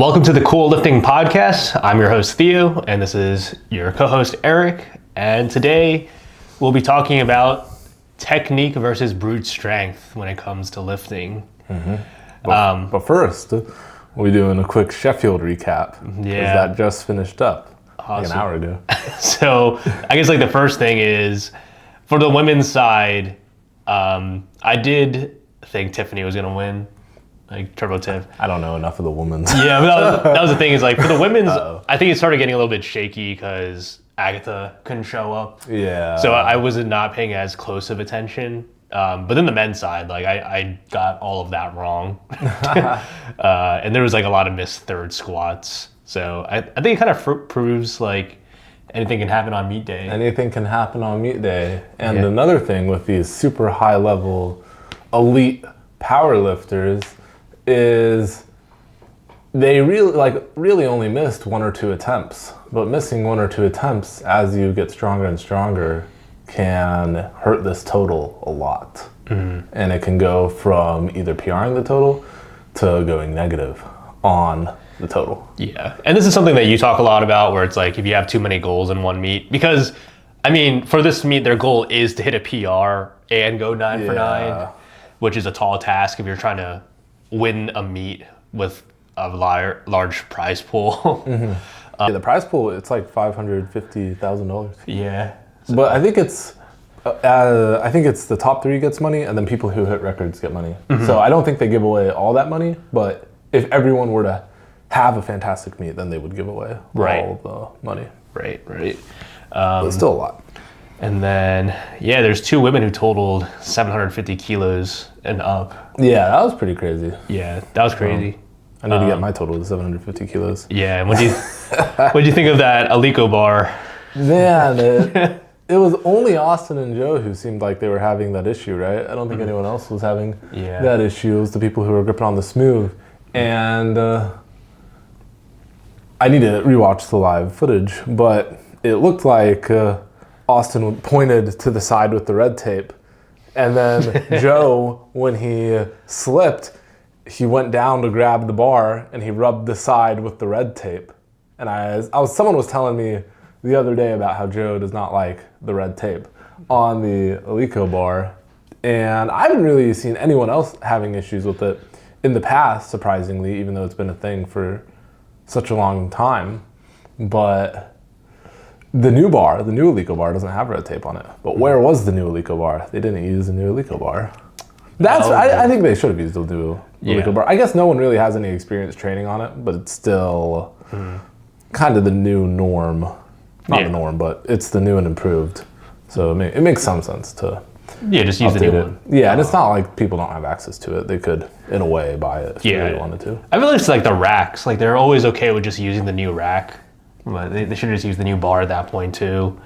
Welcome to the Cool Lifting Podcast. I'm your host, Theo, and this is your co-host, Eric. And today we'll be talking about technique versus brute strength when it comes to lifting. But first, we're doing a quick Sheffield recap. Yeah. That just finished up like an Awesome. hour ago. So I guess the first thing is, for the women's side, I did think Tiffany was going to win. Turbo Tiff. I don't know enough of the women's. Yeah, but that was the thing is for the women's, I think it started getting a little bit shaky because Agatha couldn't show up. Yeah. So I was not paying as close of attention. But then the men's side, I got all of that wrong. And there was a lot of missed third squats. So I think it kind of proves anything can happen on meet day. Anything can happen on meet day. And Yeah. another thing with these super high level elite power lifters is they really only missed one or two attempts. But missing one or two attempts as you get stronger and stronger can hurt this total a lot. And it can go from either PRing the total to going negative on the total. Yeah, and this is something that you talk a lot about where it's if you have too many goals in one meet. Because, for this meet, their goal is to hit a PR and go 9 for 9, which is a tall task if you're trying to win a meet with a large prize pool. The prize pool, it's like $550,000. Yeah. But I think it's the top three gets money, and then people who hit records get money. So I don't think they give away all that money. But if everyone were to have a fantastic meet, then they would give away all the money. Right. But it's still a lot. And then, there's two women who totaled 750 kilos and up. Yeah, that was pretty crazy. Yeah, that was crazy. I need to get my total to 750 kilos. Yeah, and what'd you think of that Alico bar? Man, it was only Austin and Joe who seemed like they were having that issue, right? I don't think anyone else was having that issue. It was the people who were gripping on the smooth. And I need to rewatch the live footage, but it looked like Austin pointed to the side with the red tape. And then Joe, when he slipped, he went down to grab the bar and he rubbed the side with the red tape. And someone was telling me the other day about how Joe does not like the red tape on the Alico bar. And I haven't really seen anyone else having issues with it in the past, surprisingly, even though it's been a thing for such a long time. But the new Alico bar doesn't have red tape on it. But where was the new Alico bar? They didn't use the new Alico bar. I think they should have used the new Alico bar. I guess no one really has any experience training on it, but it's still kind of the new norm. Not the norm, but it's the new and improved. So it makes some sense to just use the new one. Yeah, and it's not like people don't have access to it. They could, in a way, buy it if they really wanted to. I feel it's the racks. They're always okay with just using the new rack. But they should have just used the new bar at that point, too.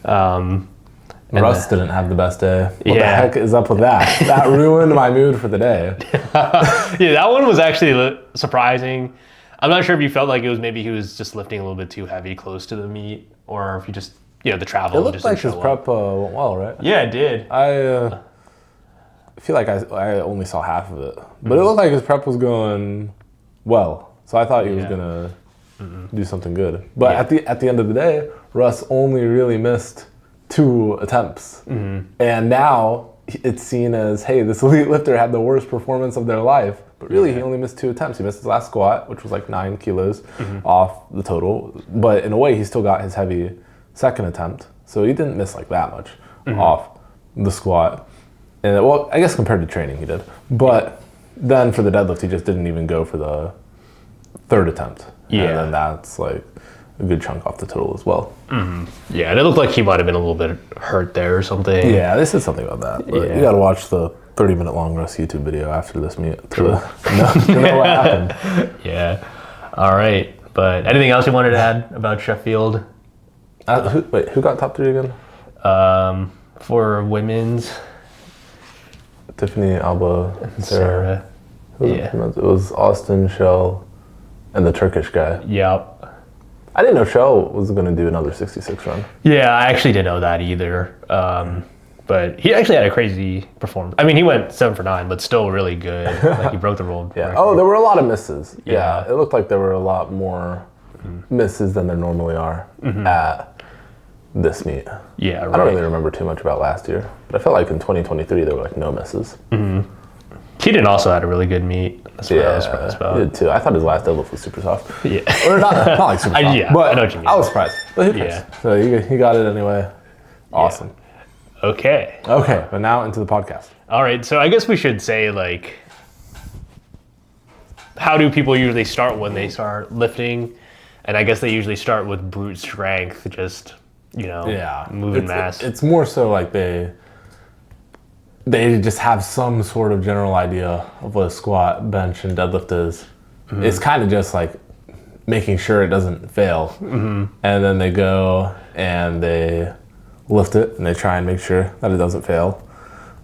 Russ didn't have the best day. What the heck is up with that? That ruined my mood for the day. That one was actually surprising. I'm not sure if you felt like it was maybe he was just lifting a little bit too heavy close to the meet, or if you just, the travel. It looked like his prep went well, right? Yeah, it did. I feel like I only saw half of it. But it looked like his prep was going well. So I thought he was going to do something good. But at the end of the day, Russ only really missed 2 attempts. And now it's seen as, hey, this elite lifter had the worst performance of their life. But really, he only missed 2 attempts. He missed his last squat, which was 9 kilos off the total. But in a way, he still got his heavy second attempt. So he didn't miss that much off the squat. And I guess compared to training, he did. But then for the deadlift, he just didn't even go for the third attempt. Yeah. And then that's a good chunk off the total as well. Yeah, and it looked like he might have been a little bit hurt there or something. Yeah, they said something about that. But you got to watch the 30-minute long Russ YouTube video after this meet to know what happened. Yeah. All right. But anything else you wanted to add about Sheffield? Who got top 3 again? For women's, Tiffany, Alba, and Sarah. Yeah. It was Austin, Shell, and the Turkish guy. Yep. I didn't know Shell was going to do another 66 run. Yeah, I actually didn't know that either. But he actually had a crazy performance. I mean, he went 7 for 9, but still really good. Like, he broke the world Yeah. record. Oh, there were a lot of misses. Yeah. Yeah. It looked like there were a lot more misses than there normally are at this meet. Yeah, right. I don't really remember too much about last year, but I felt like in 2023 there were like no misses. Keaton also had a really good meet. That's what I was surprised he about. did too. I thought his last deadlift was super soft. Yeah. Or not like super soft. Yeah, but I know what you mean. I was surprised. But who cares? Yeah. So he got it anyway. Awesome. Okay. Okay, but now into the podcast. All right. So I guess we should say, like, how do people usually start when they start lifting? And I guess they usually start with brute strength, just, moving mass. It's more so like they just have some sort of general idea of what a squat, bench, and deadlift is. It's kind of just like making sure it doesn't fail. And then they go and they lift it and they try and make sure that it doesn't fail.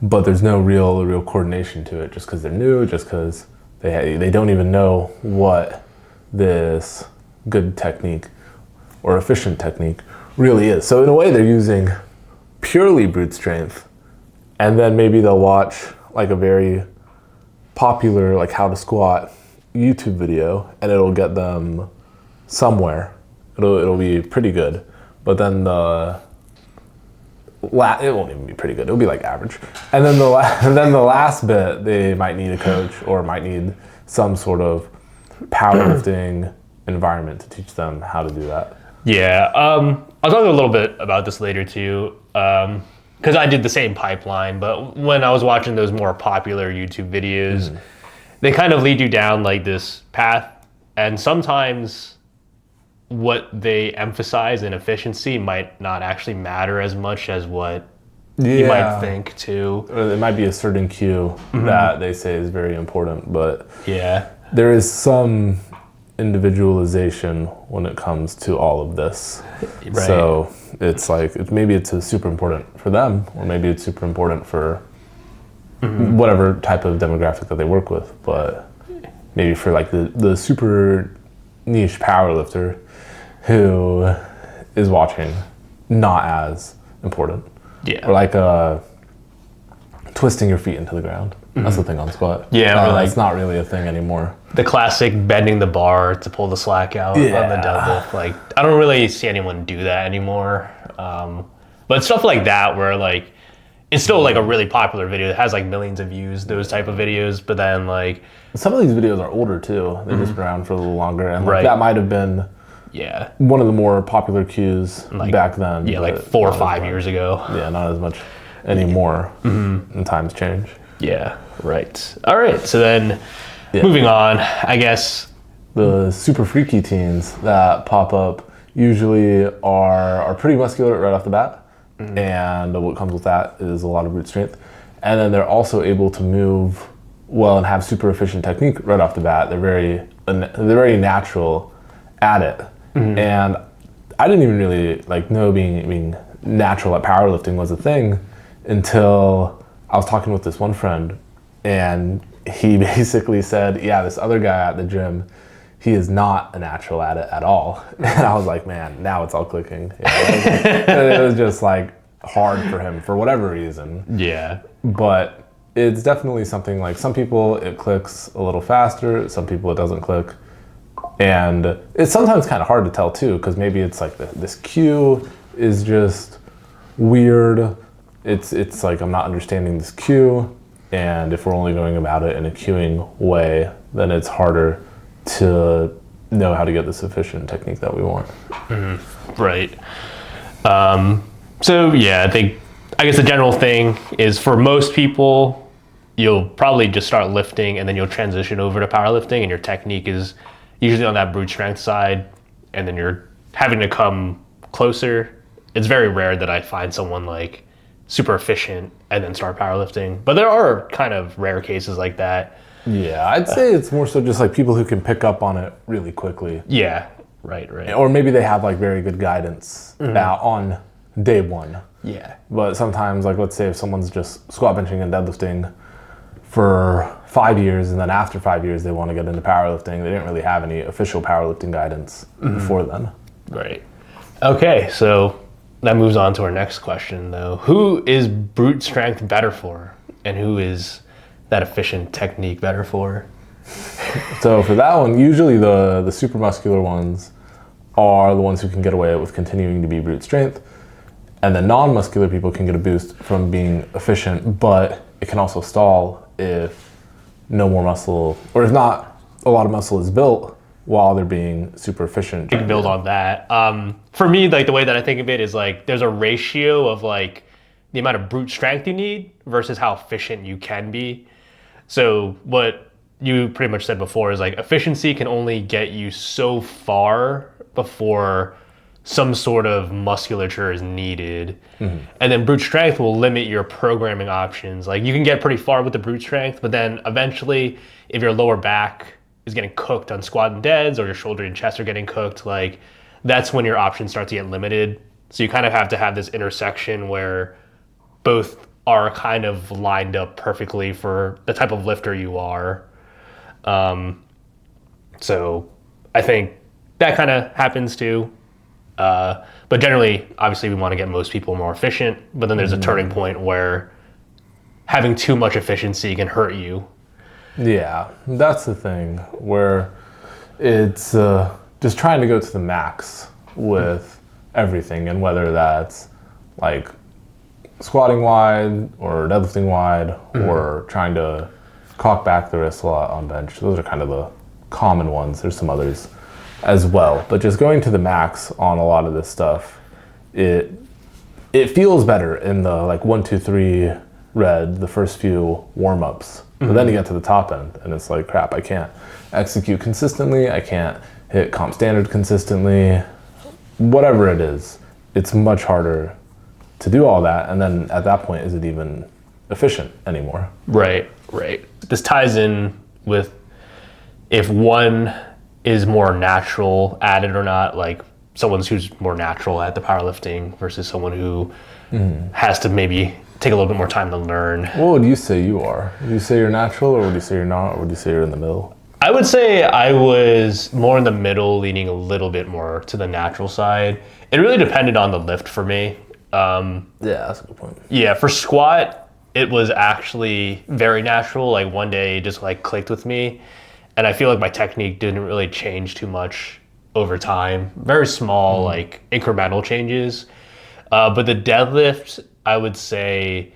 But there's no real coordination to it just because they're new, just because they don't even know what this good technique or efficient technique really is. So in a way they're using purely brute strength, and then maybe they'll watch like a very popular like how to squat YouTube video and it'll get them somewhere. It'll be pretty good. But then it won't even be pretty good. It'll be like average. And then the last bit, they might need a coach or might need some sort of powerlifting environment to teach them how to do that. Yeah. I'll talk a little bit about this later too, because I did the same pipeline. But when I was watching those more popular YouTube videos, they kind of lead you down like this path, and sometimes what they emphasize in efficiency might not actually matter as much as what you might think too. Or it might be a certain cue that they say is very important, but yeah, there is some individualization when it comes to all of this. Right. So it's like maybe it's super important for them, or maybe it's super important for whatever type of demographic that they work with. But maybe for like the super niche powerlifter who is watching, not as important. Yeah. Or like twisting your feet into the ground. That's the thing on squat. Yeah, or like it's not really a thing anymore. the classic bending the bar to pull the slack out on the deadlift. Like, I don't really see anyone do that anymore. But stuff like that where like it's still like a really popular video that has like millions of views, those type of videos, but then like some of these videos are older too. They've just been around for a little longer, and like, Right. that might have been one of the more popular cues back then. Yeah, like but 4 or not as 5 much. years ago. Yeah, not as much anymore. And times change. Yeah, right. All right, so then moving on, I guess. The super freaky teens that pop up usually are pretty muscular right off the bat. And what comes with that is a lot of brute strength. And then they're also able to move well and have super efficient technique right off the bat. They're very natural at it. And I didn't even really like know being natural at powerlifting was a thing until I was talking with this one friend, and he basically said, yeah, this other guy at the gym, he is not a natural at it at all. And I was like, man, now it's all clicking. It was just like hard for him for whatever reason. Yeah. But it's definitely something like some people it clicks a little faster, some people it doesn't click. And it's sometimes kind of hard to tell too, because maybe it's like this cue is just weird. It's like I'm not understanding this cue, and if we're only going about it in a cueing way, then it's harder to know how to get this efficient technique that we want. Right. So yeah, I guess the general thing is for most people, you'll probably just start lifting and then you'll transition over to powerlifting, and your technique is usually on that brute strength side, and then you're having to come closer. It's very rare that I find someone like super efficient and then start powerlifting, but there are kind of rare cases like that. Yeah, I'd say it's more so just like people who can pick up on it really quickly. Yeah, right. Or maybe they have like very good guidance on day one. Yeah. But sometimes, like let's say if someone's just squat benching and deadlifting for 5 years, and then after 5 years they want to get into powerlifting, they didn't really have any official powerlifting guidance before then. Right. Okay, so that moves on to our next question, though. Who is brute strength better for, and who is that efficient technique better for? So for that one, usually the super muscular ones are the ones who can get away with continuing to be brute strength, and the non-muscular people can get a boost from being efficient, but it can also stall if no more muscle, or if not a lot of muscle is built while they're being super efficient. You can build on that. For me, like the way that I think of it is like there's a ratio of like the amount of brute strength you need versus how efficient you can be. So what you pretty much said before is like efficiency can only get you so far before some sort of musculature is needed. And then brute strength will limit your programming options. Like you can get pretty far with the brute strength, but then eventually if your lower back is getting cooked on squat and deads, or your shoulder and chest are getting cooked, like that's when your options start to get limited. So you kind of have to have this intersection where both are kind of lined up perfectly for the type of lifter you are. So I think that kind of happens too. But generally, obviously, we want to get most people more efficient. But then there's a turning point where having too much efficiency can hurt you. Yeah, that's the thing where it's just trying to go to the max with everything, and whether that's like squatting wide or deadlifting wide or trying to cock back the wrist a lot on bench. Those are kind of the common ones. There's some others as well, but just going to the max on a lot of this stuff, it feels better in the like 1, 2, 3 red, the first few warm-ups. But then you get to the top end and it's like, crap, I can't execute consistently, I can't hit comp standard consistently, whatever it is. It's much harder to do all that, and then at that point, is it even efficient anymore? Right. This ties in with if one is more natural at it or not, like someone who's more natural at the powerlifting versus someone who has to maybe take a little bit more time to learn. What would you say you are? Would you say you're natural, or would you say you're not, or would you say you're in the middle? I would say I was more in the middle, leaning a little bit more to the natural side. It really depended on the lift for me. Yeah, that's a good point. Yeah, for squat, it was actually very natural. Like one day it just like clicked with me. And I feel like my technique didn't really change too much over time. Very small, like incremental changes. But the deadlift, I would say,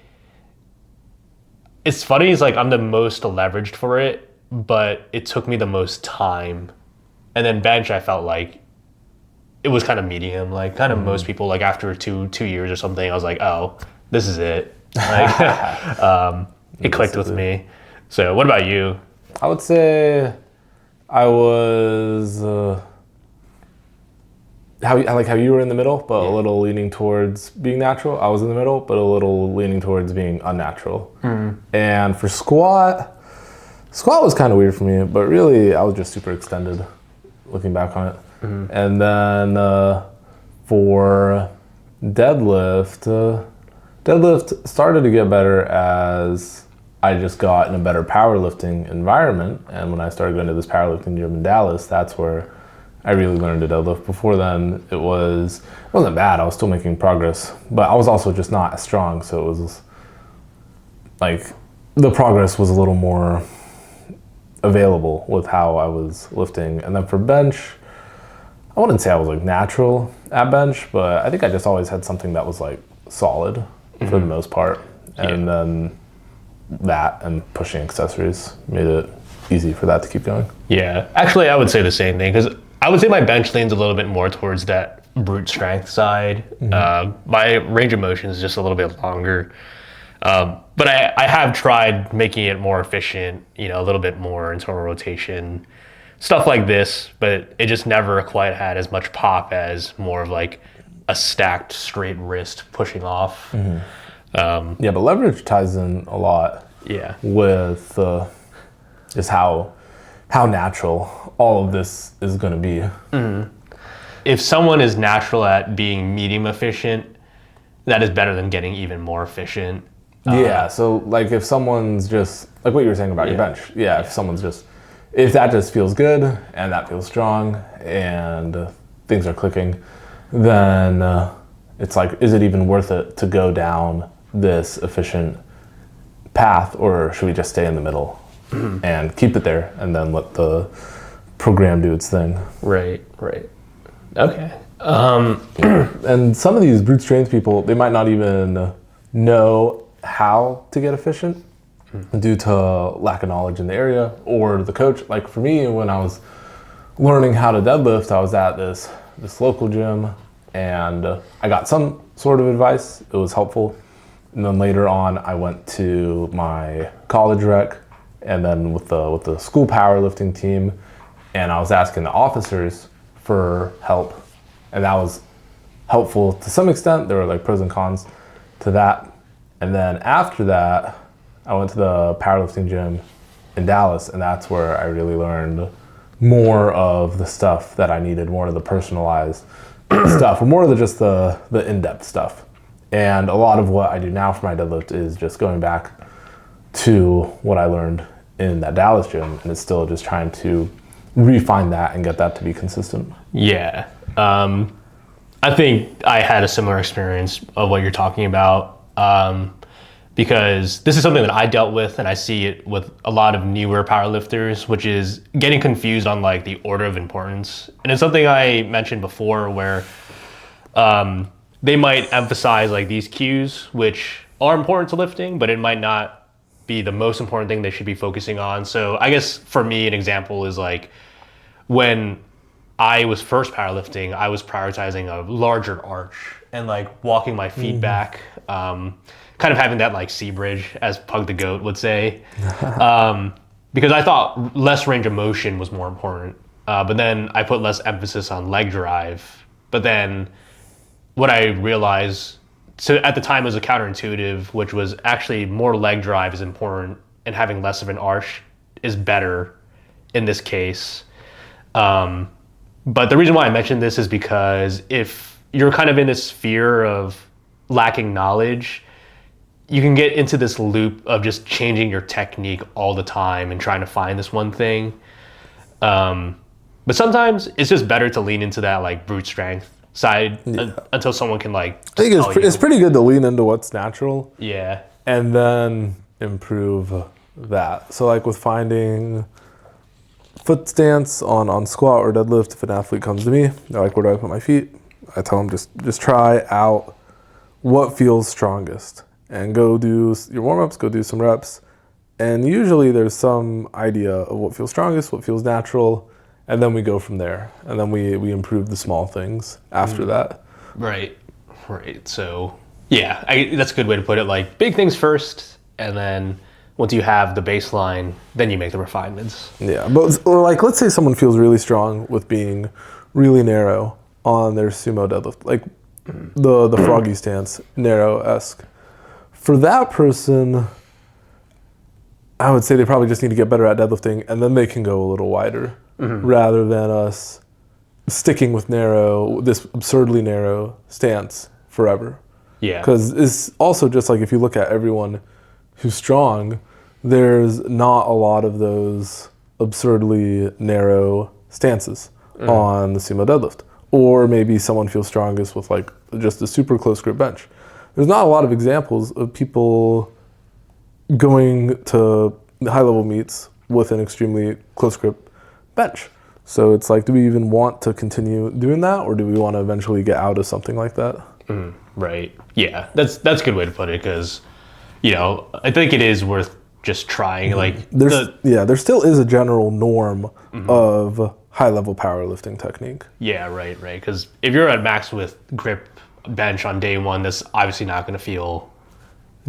it's funny, it's like I'm the most leveraged for it, but it took me the most time. And then bench, I felt like it was kind of medium. Like kind of most people, like after two years or something, I was like, oh, this is it. Like, it clicked with me. So what about you? I would say I was how you were in the middle, but a little leaning towards being natural. I was in the middle, but a little leaning towards being unnatural. And for squat was kind of weird for me, but really I was just super extended looking back on it. And then for deadlift started to get better as I just got in a better powerlifting environment. And when I started going to this powerlifting gym in Dallas, that's where I really learned to deadlift. Before then, it wasn't bad. I was still making progress, but I was also just not as strong. So it was like the progress was a little more available with how I was lifting. And then for bench, I wouldn't say I was like natural at bench, but I think I just always had something that was like solid for the most part. And then that and pushing accessories made it easy for that to keep going. Yeah, actually I would say the same thing, because I would say my bench leans a little bit more towards that brute strength side. My range of motion is just a little bit longer. But I have tried making it more efficient, a little bit more internal rotation, stuff like this, but it just never quite had as much pop as more of like a stacked straight wrist pushing off. Yeah, but leverage ties in a lot with just how natural all of this is going to be. If someone is natural at being medium efficient, that is better than getting even more efficient. Yeah, so like if someone's just, like what you were saying about your bench, if that just feels good and that feels strong and things are clicking, then it's like, is it even worth it to go down this efficient path, or should we just stay in the middle and keep it there and then let the program do its thing? Right. Okay. And some of these brute strength people, they might not even know how to get efficient due to lack of knowledge in the area, or the coach. Like for me, when I was learning how to deadlift, I was at this local gym, and I got some sort of advice. It was helpful. And then later on, I went to my college rec, and then with the school powerlifting team, and I was asking the officers for help, and that was helpful to some extent. There were like pros and cons to that. And then after that, I went to the powerlifting gym in Dallas, and that's where I really learned more of the stuff that I needed, more of the personalized stuff, or more of just the in-depth stuff. And a lot of what I do now for my deadlift is just going back to what I learned in that Dallas gym, and it's still just trying to refine that and get that to be consistent. Yeah. I think I had a similar experience of what you're talking about, because this is something that I dealt with, and I see it with a lot of newer powerlifters, which is getting confused on like the order of importance. And it's something I mentioned before where they might emphasize like these cues, which are important to lifting, but it might not be the most important thing they should be focusing on. So I guess for me, an example is like when I was first powerlifting, I was prioritizing a larger arch and like walking my feet back, kind of having that like C bridge, as Pug the Goat would say, because I thought less range of motion was more important. But then I put less emphasis on leg drive. But then what I realized, so at the time it was a counterintuitive, which was actually more leg drive is important, and having less of an arch is better in this case. But the reason why I mentioned this is because if you're kind of in this fear of lacking knowledge, you can get into this loop of just changing your technique all the time and trying to find this one thing. But sometimes it's just better to lean into that like brute strength side until someone can like. I think it's pretty good to lean into what's natural. Yeah. And then improve that. So like with finding foot stance on squat or deadlift, if an athlete comes to me, they're like, where do I put my feet? I tell them just try out what feels strongest and go do your warm-ups, go do some reps. And usually there's some idea of what feels strongest, what feels natural, and then we go from there. And then we improve the small things after that. Right. So yeah, that's a good way to put it. Like big things first, and then once you have the baseline, then you make the refinements. Yeah, but or like let's say someone feels really strong with being really narrow on their sumo deadlift, like the froggy stance, narrow-esque. For that person, I would say they probably just need to get better at deadlifting, and then they can go a little wider, rather than us sticking with this absurdly narrow stance forever. Yeah. Because it's also just like if you look at everyone who's strong, there's not a lot of those absurdly narrow stances on the sumo deadlift. Or maybe someone feels strongest with like just a super close grip bench. There's not a lot of examples of people going to high level meets with an extremely close grip bench. So it's like, do we even want to continue doing that, or do we want to eventually get out of something like that? Right. Yeah, that's a good way to put it, because I think it is worth just trying. Like there still is a general norm of high level powerlifting technique. Yeah, right. Because if you're at max with grip bench on day one, that's obviously not going to feel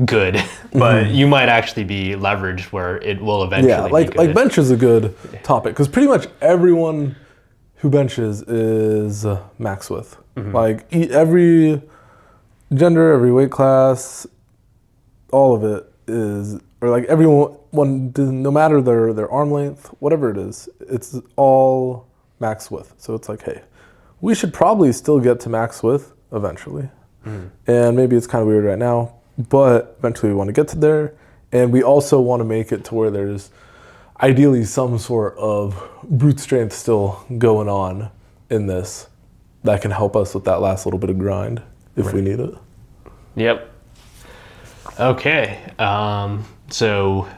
good, but you might actually be leveraged where it will eventually be good. Like bench is a good topic, because pretty much everyone who benches is max width. Like every gender, every weight class, all of it is, or like everyone, no matter their arm length, whatever it is, it's all max width. So it's like, hey, we should probably still get to max width eventually. And maybe it's kind of weird right now, but eventually we want to get to there. And we also want to make it to where there's ideally some sort of brute strength still going on in this that can help us with that last little bit of grind if we need it. Yep. Okay. So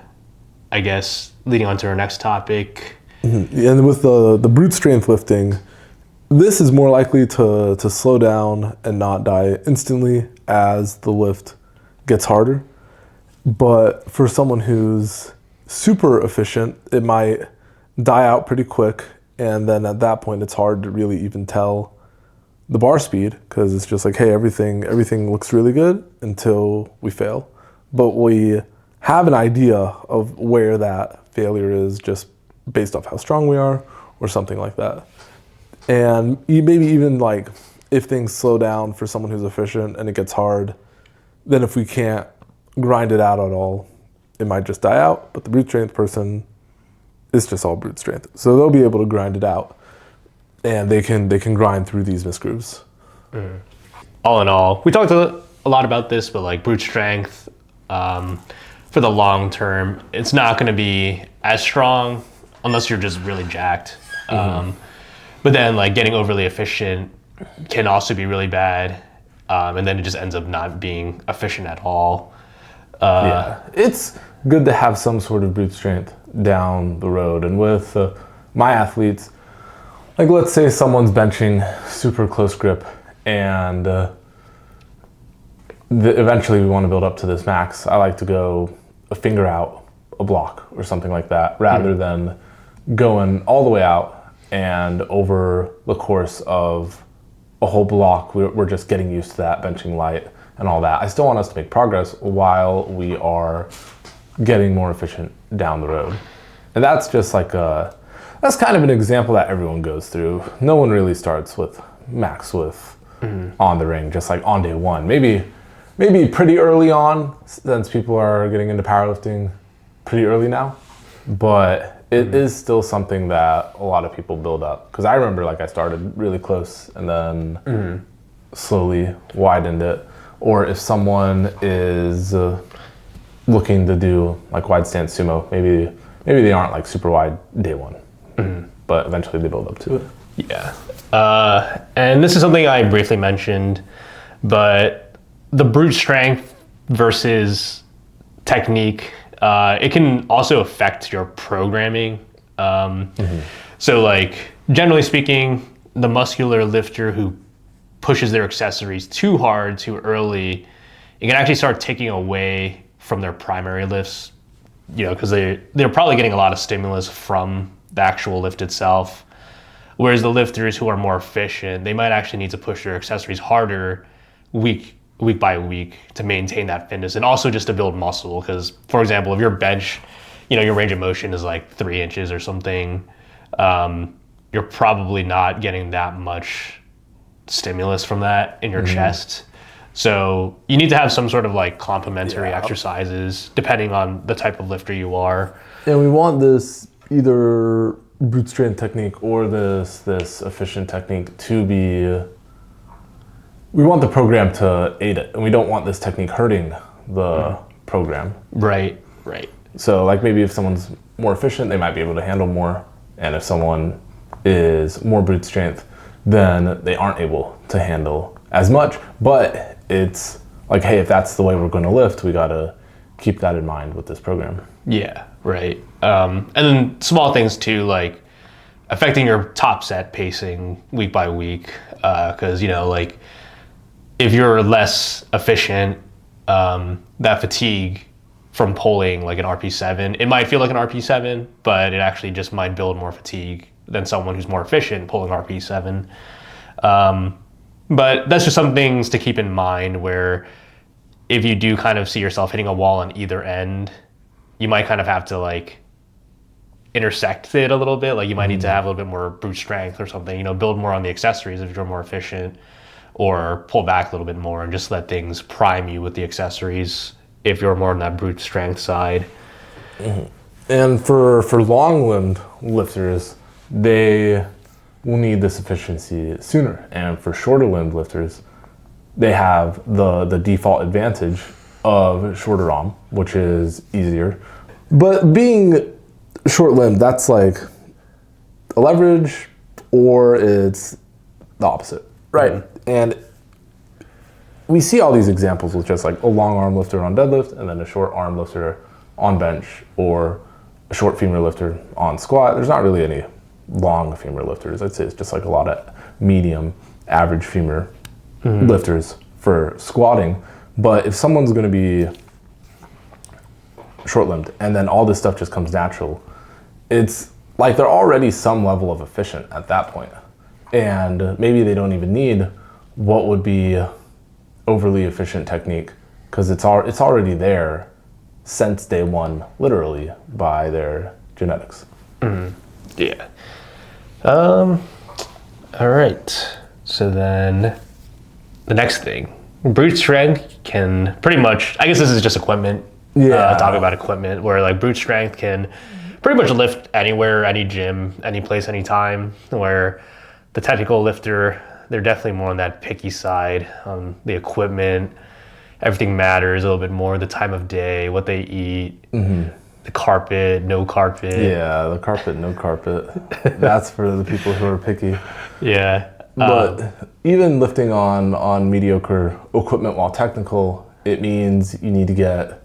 I guess leading on to our next topic. And with the brute strength lifting, this is more likely to slow down and not die instantly as the lift gets harder. But for someone who's super efficient, it might die out pretty quick. And then at that point, it's hard to really even tell the bar speed, because it's just like, hey, everything looks really good until we fail. But we have an idea of where that failure is just based off how strong we are or something like that. And maybe even like if things slow down for someone who's efficient and it gets hard, then if we can't grind it out at all, it might just die out. But the brute strength person, it's just all brute strength. So they'll be able to grind it out, and they can grind through these misgrooves. All in all, we talked a lot about this, but like brute strength, for the long term, it's not going to be as strong unless you're just really jacked. But then like getting overly efficient can also be really bad. And then it just ends up not being efficient at all. It's good to have some sort of brute strength down the road. And with my athletes, like let's say someone's benching super close grip and eventually we want to build up to this max. I like to go a finger out a block or something like that rather than going all the way out, and over the course of a whole block, we're just getting used to that benching light and all that. I still want us to make progress while we are getting more efficient down the road. And that's just like that's kind of an example that everyone goes through. No one really starts with max width on the ring, just like on day one. Maybe pretty early on, since people are getting into powerlifting pretty early now, but it is still something that a lot of people build up. Because I remember like I started really close and then slowly widened it. Or if someone is looking to do like wide stance sumo, maybe they aren't like super wide day one, but eventually they build up to it. Yeah. And this is something I briefly mentioned, but the brute strength versus technique, it can also affect your programming. So like generally speaking, the muscular lifter who pushes their accessories too hard, too early, it can actually start taking away from their primary lifts, because they're probably getting a lot of stimulus from the actual lift itself. Whereas the lifters who are more efficient, they might actually need to push their accessories harder week by week to maintain that fitness, and also just to build muscle. Because, for example, if your bench, your range of motion is like 3 inches or something, you're probably not getting that much stimulus from that in your chest. So you need to have some sort of like complementary exercises depending on the type of lifter you are. And we want this either brute strength technique or this efficient technique to be, we want the program to aid it, and we don't want this technique hurting the program. Right. So like maybe if someone's more efficient, they might be able to handle more. And if someone is more brute strength, then they aren't able to handle as much. But it's like, hey, if that's the way we're going to lift, we got to keep that in mind with this program. Yeah, right. And then small things too, like affecting your top set pacing week by week. Because, like if you're less efficient, that fatigue from pulling like an RP7, it might feel like an RP7, but it actually just might build more fatigue than someone who's more efficient pulling RP7. But that's just some things to keep in mind, where if you do kind of see yourself hitting a wall on either end, you might kind of have to like intersect it a little bit. Like you might need to have a little bit more brute strength or something, build more on the accessories if you're more efficient, or pull back a little bit more and just let things prime you with the accessories if you're more on that brute strength side. And for long-limbed lifters, they will need this efficiency sooner. And for shorter-limbed lifters, they have the default advantage of shorter arm, which is easier. But being short-limbed, that's like a leverage, or it's the opposite, right? And we see all these examples with just like a long arm lifter on deadlift and then a short arm lifter on bench, or a short femur lifter on squat. There's not really any long femur lifters. I'd say it's just like a lot of medium, average femur lifters for squatting. But if someone's going to be short-limbed and then all this stuff just comes natural, it's like they're already some level of efficient at that point. And maybe they don't even need what would be overly efficient technique, because it's already there since day one, literally, by their genetics. Yeah. All right. So then the next thing, brute strength can pretty much, I guess this is just equipment. Talk about equipment, where like brute strength can pretty much lift anywhere, any gym, any place, anytime, where the technical lifter, they're definitely more on that picky side. The equipment, everything matters a little bit more. The time of day, what they eat, the carpet, no carpet. Yeah, the carpet, no carpet. That's for the people who are picky. Yeah. But even lifting on mediocre equipment while technical, it means you need to get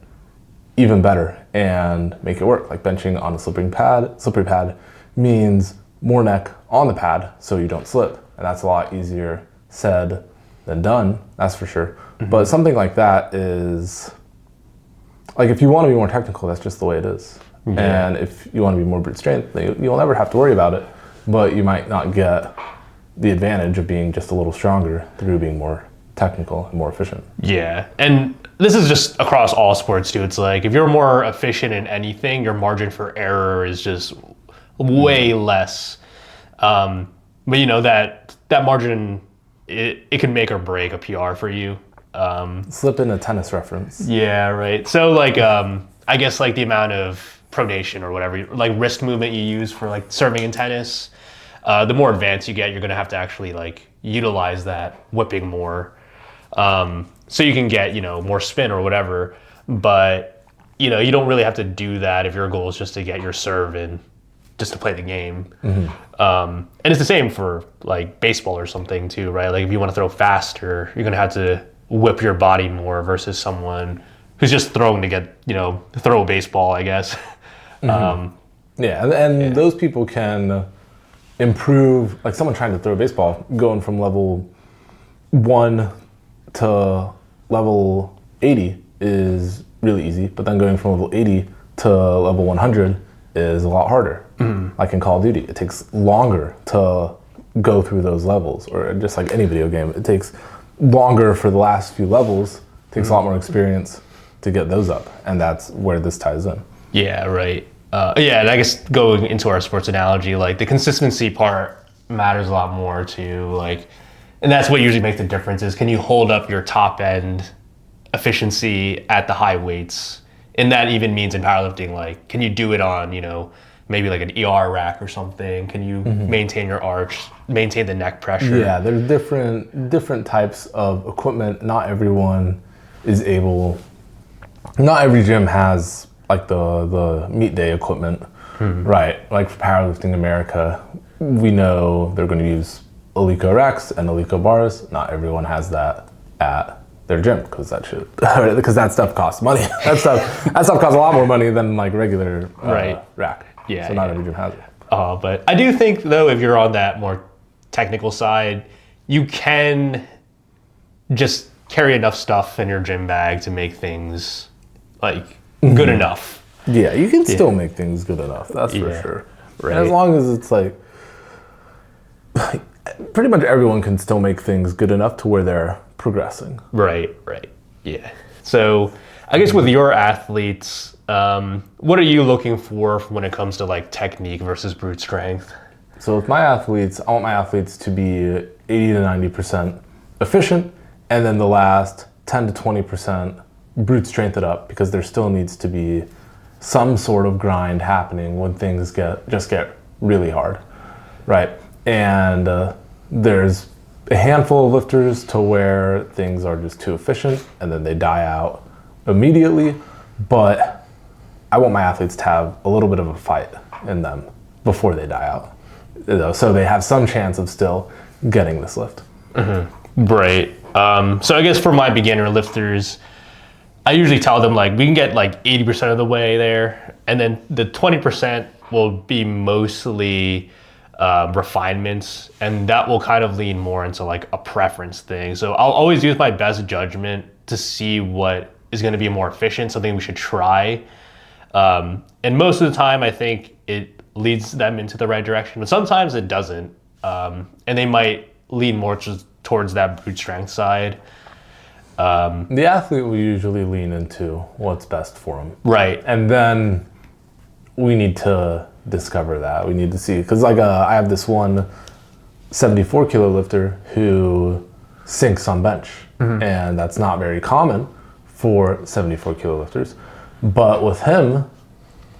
even better and make it work. Like benching on a slippery pad means more neck on the pad so you don't slip. And that's a lot easier said than done, that's for sure. But something like that is, like if you want to be more technical, that's just the way it is. And if you want to be more brute strength, you'll never have to worry about it, but you might not get the advantage of being just a little stronger through being more technical and more efficient. Yeah, and this is just across all sports too. It's like if you're more efficient in anything, your margin for error is just way less. But you know that margin, it can make or break a PR for you. Slip in a tennis reference. Yeah, right. So like I guess like the amount of pronation or whatever, like wrist movement you use for like serving in tennis, the more advanced you get, you're gonna have to actually like utilize that whipping more. So you can get, more spin or whatever, but you don't really have to do that if your goal is just to get your serve in, just to play the game. And it's the same for like baseball or something too, right? Like if you want to throw faster, you're gonna have to whip your body more versus someone who's just throwing to get, throw a baseball, I guess. And those people can improve, like someone trying to throw a baseball, going from level 1 to level 80 is really easy, but then going from level 80 to level 100 is a lot harder. Like in Call of Duty, it takes longer to go through those levels, or just like any video game, it takes longer for the last few levels. It takes a lot more experience to get those up, and that's where this ties in. Yeah, right. And I guess going into our sports analogy, like the consistency part matters a lot more to like, and that's what usually makes the difference is, can you hold up your top end efficiency at the high weights? And that even means in powerlifting, like, can you do it on, maybe like an ER rack or something? Can you maintain your arch, maintain the neck pressure? Yeah, there's different types of equipment. Not everyone is able, not every gym has like the meet day equipment, right? Like for Powerlifting America, we know they're going to use Eleiko racks and Eleiko bars. Not everyone has that at their gym, because that stuff costs money. that stuff costs a lot more money than like regular rack. Yeah. So not every gym has it. But I do think though, if you're on that more technical side, you can just carry enough stuff in your gym bag to make things like good enough. Yeah, you can still make things good enough. That's for sure. Right. And as long as it's like pretty much everyone can still make things good enough to where they're progressing. Right. Yeah. So I guess with your athletes, what are you looking for when it comes to like technique versus brute strength? So with my athletes, I want my athletes to be 80 to 90% efficient, and then the last 10 to 20% brute strength it up, because there still needs to be some sort of grind happening when things get really hard, right? And there's a handful of lifters to where things are just too efficient and then they die out immediately, but I want my athletes to have a little bit of a fight in them before they die out, so they have some chance of still getting this lift. Right. So I guess for my beginner lifters, I usually tell them like we can get like 80% of the way there, and then the 20% will be mostly refinements, and that will kind of lean more into like a preference thing. So I'll always use my best judgment to see what is going to be more efficient, something we should try. And most of the time, I think it leads them into the right direction, but sometimes it doesn't, and they might lean more towards that brute strength side. The athlete will usually lean into what's best for them. Right. And then we need to discover that. We need to see, because like I have this one 74 kilo lifter who sinks on bench, and that's not very common for 74 kilo lifters. But with him,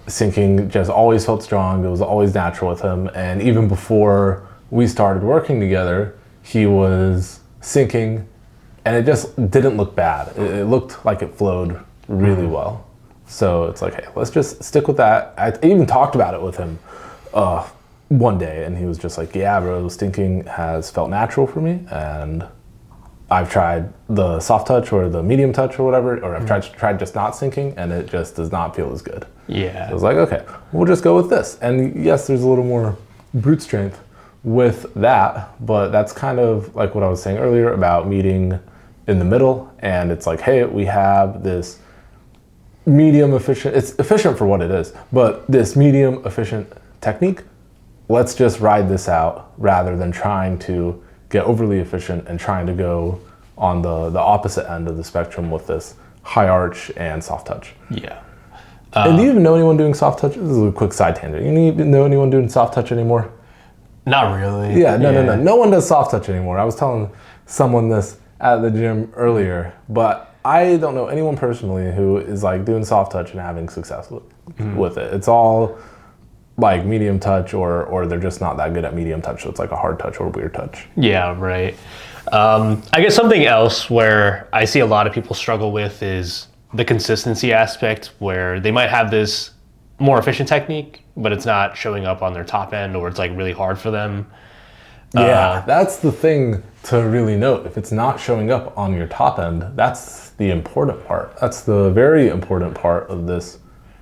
sinking just always felt strong. It was always natural with him. And even before we started working together, he was sinking, and it just didn't look bad. It looked like it flowed really well. So it's like, hey, let's just stick with that. I even talked about it with him one day, and he was just like, yeah, bro, stinking has felt natural for me, and I've tried the soft touch or the medium touch or whatever, or I've tried just not sinking, and it just does not feel as good. Yeah. So I was like, okay, we'll just go with this. And yes, there's a little more brute strength with that, but that's kind of like what I was saying earlier about meeting in the middle. And it's like, hey, we have this medium efficient, it's efficient for what it is, but this medium efficient technique, let's just ride this out rather than trying to get overly efficient and trying to go on the opposite end of the spectrum with this high arch and soft touch. Yeah. And do you even know anyone doing soft touch? This is a quick side tangent. You need to know anyone doing soft touch anymore? Not really. Yeah, no. No one does soft touch anymore. I was telling someone this at the gym earlier, but I don't know anyone personally who is like doing soft touch and having success with it. It's all like medium touch, or they're just not that good at medium touch, so it's like a hard touch or weird touch. Yeah, right. I guess something else where I see a lot of people struggle with is the consistency aspect, where they might have this more efficient technique, but it's not showing up on their top end, or it's like really hard for them. Yeah, that's the thing to really note. If it's not showing up on your top end, that's the important part. That's the very important part of this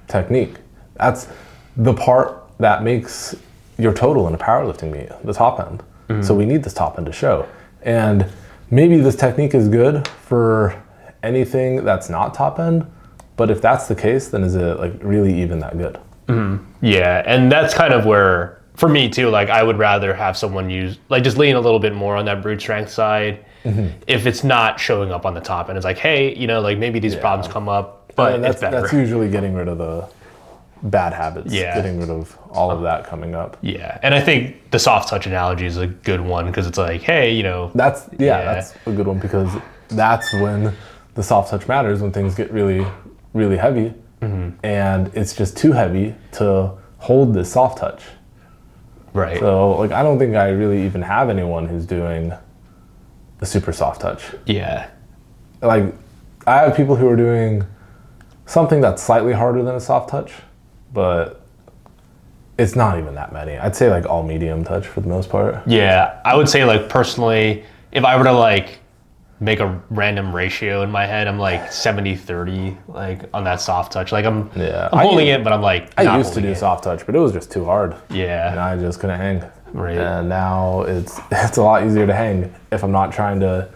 technique. That's the part that makes your total in a powerlifting meet, the top end. So we need this top end to show. And maybe this technique is good for anything that's not top end, but if that's the case, then is it like really even that good? Yeah, and that's kind of where, for me too, like I would rather have someone use, like just lean a little bit more on that brute strength side. If it's not showing up on the top end, it's like, hey, you know, like maybe these problems come up, but it's better. That's usually getting rid of the bad habits, getting rid of all of that coming up. Yeah, and I think the soft touch analogy is a good one, because it's like, hey, you know. That's a good one, because that's when the soft touch matters, when things get really, really heavy, and it's just too heavy to hold this soft touch. Right. So like, I don't think I really even have anyone who's doing a super soft touch. Yeah. Like, I have people who are doing something that's slightly harder than a soft touch, but it's not even that many. I'd say like all medium touch for the most part. Yeah, I would say like personally, if I were to like make a random ratio in my head, I'm like 70-30 like on that soft touch. Like I'm holding it, but I'm like I used to do soft touch, but it was just too hard. Yeah. And I just couldn't hang. Right. And now it's a lot easier to hang if I'm not trying to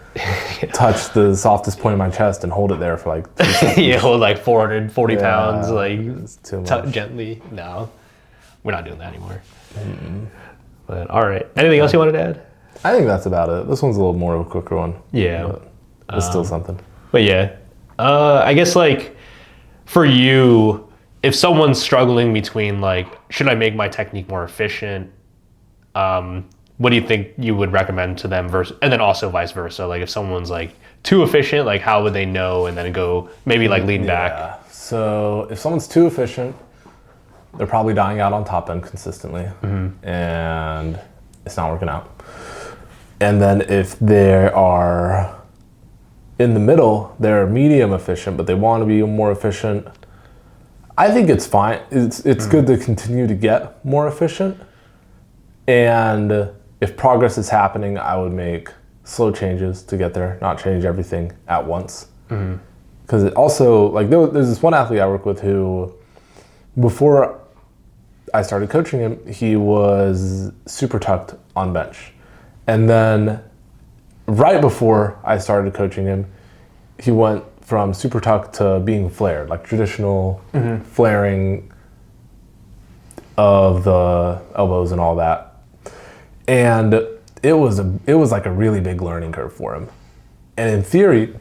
touch the softest point of my chest and hold it there for like 2 seconds. Yeah, hold like 440 pounds, like it's too much. Gently. No, we're not doing that anymore. But all right. Anything else you wanted to add? I think that's about it. This one's a little more of a quicker one. Yeah. But it's still something. But yeah, I guess like for you, if someone's struggling between like, should I make my technique more efficient? What do you think you would recommend to them versus, and then also vice versa? Like if someone's like too efficient, like how would they know and then go maybe like lean back? So if someone's too efficient, they're probably dying out on top end consistently, and it's not working out. And then if they are in the middle, they're medium efficient, but they want to be more efficient, I think it's fine. It's good to continue to get more efficient. And if progress is happening, I would make slow changes to get there, not change everything at once. Because it also, like, there's this one athlete I work with who, before I started coaching him, he was super tucked on bench. And then right before I started coaching him, he went from super tucked to being flared, like traditional flaring of the elbows and all that. And it was like a really big learning curve for him. And in theory,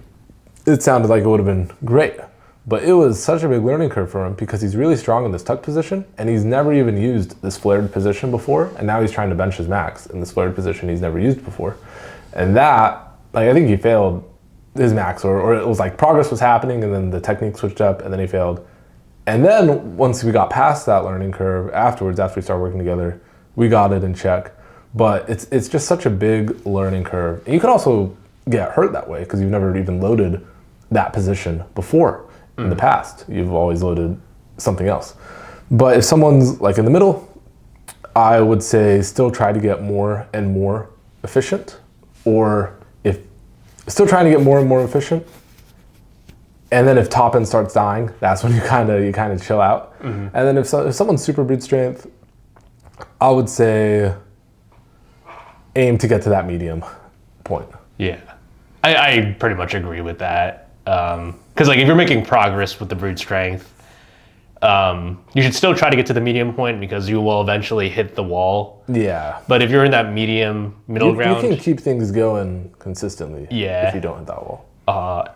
it sounded like it would have been great. But it was such a big learning curve for him because he's really strong in this tuck position and he's never even used this flared position before. And now he's trying to bench his max in this flared position he's never used before. And that, like, I think he failed his max, or it was like progress was happening and then the technique switched up and then he failed. And then once we got past that learning curve afterwards, after we started working together, we got it in check. But it's just such a big learning curve. And you can also get hurt that way because you've never even loaded that position before in the past. You've always loaded something else. But if someone's like in the middle, I would say still try to get more and more efficient, or if still trying to get more and more efficient. And then if top end starts dying, that's when you kind of chill out. And then if someone's super brute strength, I would say aim to get to that medium point. Yeah, I pretty much agree with that. Because like if you're making progress with the brute strength, you should still try to get to the medium point because you will eventually hit the wall. Yeah. But if you're in that middle ground, you can keep things going consistently. Yeah. If you don't hit that wall.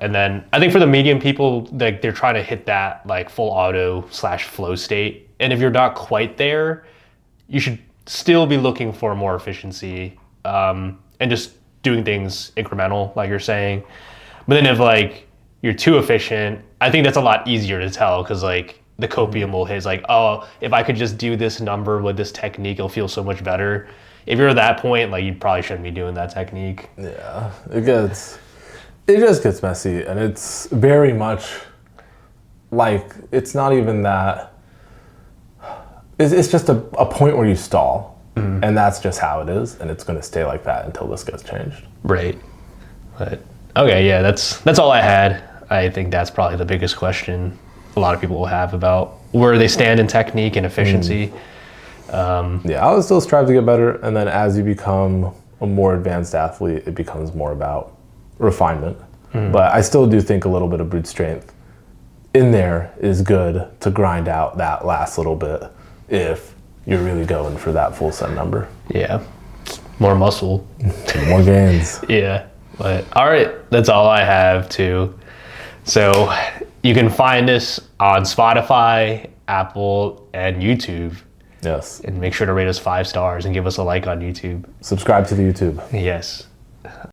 And then I think for the medium people, like they're trying to hit that like full auto / flow state. And if you're not quite there, you should still be looking for more efficiency, and just doing things incremental, like you're saying. But then if like you're too efficient, I think that's a lot easier to tell because like the copium will hit. It's like, oh, if I could just do this number with this technique, it'll feel so much better. If you're at that point, like you probably shouldn't be doing that technique. Yeah, it just gets messy, and it's very much like it's not even that. It's just a point where you stall, and that's just how it is, and it's going to stay like that until this gets changed. Right. But okay, yeah, that's all I had. I think that's probably the biggest question a lot of people will have about where they stand in technique and efficiency. Yeah, I would still strive to get better, and then as you become a more advanced athlete, it becomes more about refinement. But I still do think a little bit of brute strength in there is good to grind out that last little bit if you're really going for that full set number. Yeah, more muscle. More gains. Yeah, but all right, that's all I have too. So you can find us on Spotify, Apple, and YouTube. Yes. And make sure to rate us 5 stars and give us a like on YouTube. Subscribe to the YouTube. Yes.